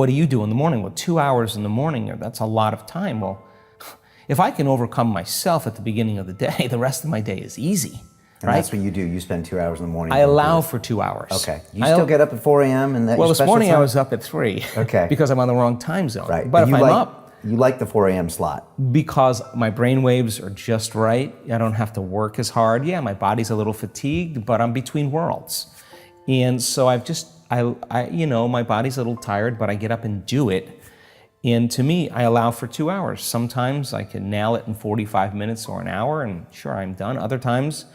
what do you do in the morning? Well, 2 hours in the morning, that's a lot of time. Well, if I can overcome myself at the beginning of the day, the rest of my day is easy. And right? That's what you do. You spend 2 hours in the morning. I allow for 2 hours. Okay. You still get up at 4 a.m. and that. Well, your this morning time? I was up at 3. Okay. Because I'm on the wrong time zone. Right. But if I'm up, you like the 4 a.m. slot because my brain waves are just right. I don't have to work as hard. Yeah, my body's a little fatigued, but I'm between worlds, and so my body's a little tired, but I get up and do it. And to me, I allow for 2 hours. Sometimes I can nail it in 45 minutes or an hour, and sure, I'm done. Other times,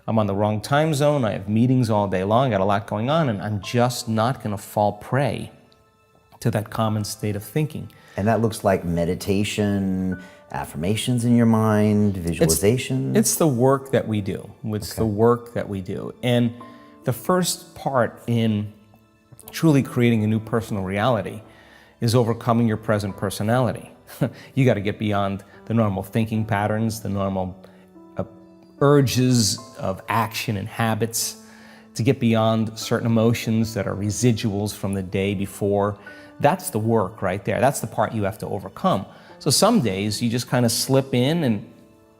I'm on the wrong time zone. I have meetings all day long. I got a lot going on, and I'm just not going to fall prey to that common state of thinking. And that looks like meditation, affirmations in your mind, visualization. It's the work that we do. It's the work that we do. And the first part in truly creating a new personal reality is overcoming your present personality. You got to get beyond the normal thinking patterns, the normal urges of action and habits, to get beyond certain emotions that are residuals from the day before. That's the work right there. That's the part you have to overcome. So some days you just kind of slip in and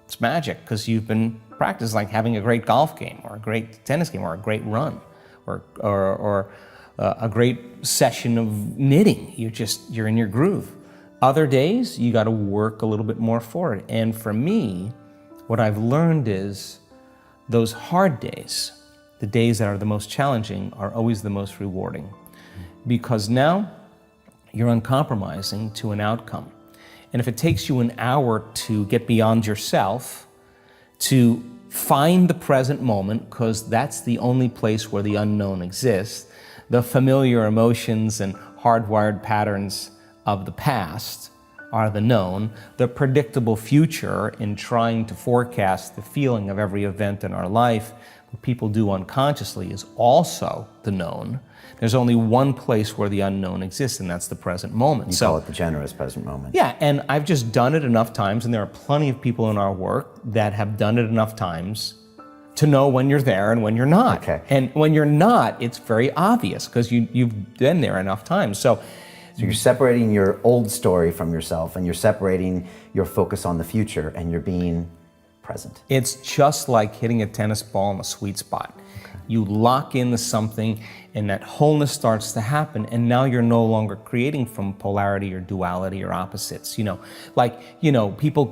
it's magic because you've been practicing, like having a great golf game or a great tennis game or a great run or a great session of knitting. You're in your groove. Other days you got to work a little bit more for it. And for me, what I've learned is those hard days, the days that are the most challenging, are always the most rewarding, because now you're uncompromising to an outcome. And if it takes you an hour to get beyond yourself, to find the present moment, because that's the only place where the unknown exists, the familiar emotions and hardwired patterns of the past are the known. The predictable future, in trying to forecast the feeling of every event in our life, what people do unconsciously, is also the known. There's only one place where the unknown exists, and that's the present moment. You call it the generous present moment. Yeah, and I've just done it enough times, and there are plenty of people in our work that have done it enough times to know when you're there and when you're not. Okay. And when you're not, it's very obvious because you've been there enough times. So you're separating your old story from yourself, and you're separating your focus on the future, and you're being present. It's just like hitting a tennis ball in a sweet spot. Okay. You lock into something, and that wholeness starts to happen, and now you're no longer creating from polarity or duality or opposites. People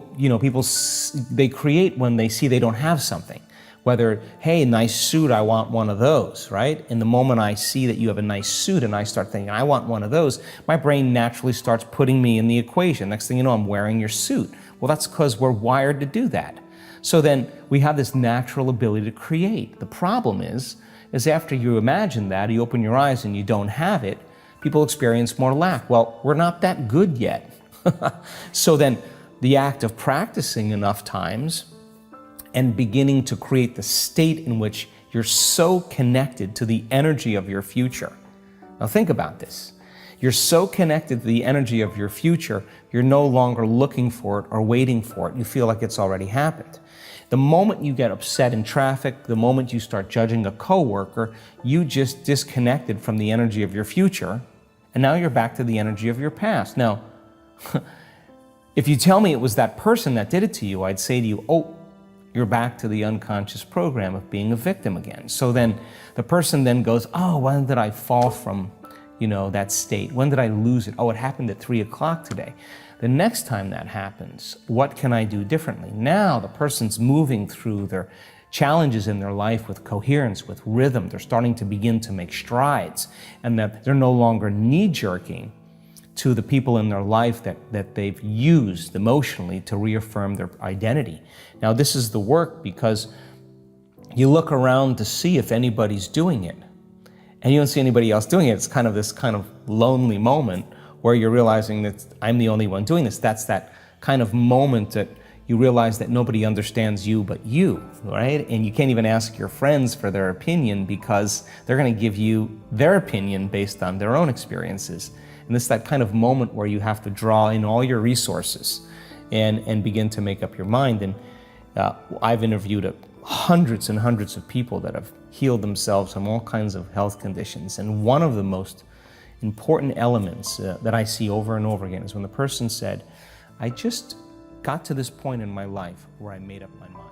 they create when they see they don't have something. Whether, hey, nice suit, I want one of those, right? And the moment I see that you have a nice suit and I start thinking, I want one of those, my brain naturally starts putting me in the equation. Next thing you know, I'm wearing your suit. Well, that's because we're wired to do that. So then we have this natural ability to create. The problem is after you imagine that, you open your eyes and you don't have it, people experience more lack. Well, we're not that good yet. So then the act of practicing enough times and beginning to create the state in which you're so connected to the energy of your future. Now think about this. You're so connected to the energy of your future, you're no longer looking for it or waiting for it. You feel like it's already happened. The moment you get upset in traffic, the moment you start judging a coworker, you just disconnected from the energy of your future, and now you're back to the energy of your past. Now, if you tell me it was that person that did it to you, I'd say to you, oh, you're back to the unconscious program of being a victim again. So then the person then goes, oh, when did I fall from, that state? When did I lose it? Oh, it happened at 3 o'clock today. The next time that happens, what can I do differently? Now the person's moving through their challenges in their life with coherence, with rhythm. They're starting to begin to make strides, and that they're no longer knee-jerking to the people in their life that they've used emotionally to reaffirm their identity. Now, this is the work because you look around to see if anybody's doing it, and you don't see anybody else doing it. It's kind of this kind of lonely moment where you're realizing that I'm the only one doing this. That's that kind of moment that you realize that nobody understands you but you, right? And you can't even ask your friends for their opinion because they're going to give you their opinion based on their own experiences. And it's that kind of moment where you have to draw in all your resources and begin to make up your mind. And I've interviewed hundreds and hundreds of people that have healed themselves from all kinds of health conditions. And one of the most important elements that I see over and over again is when the person said, I just got to this point in my life where I made up my mind.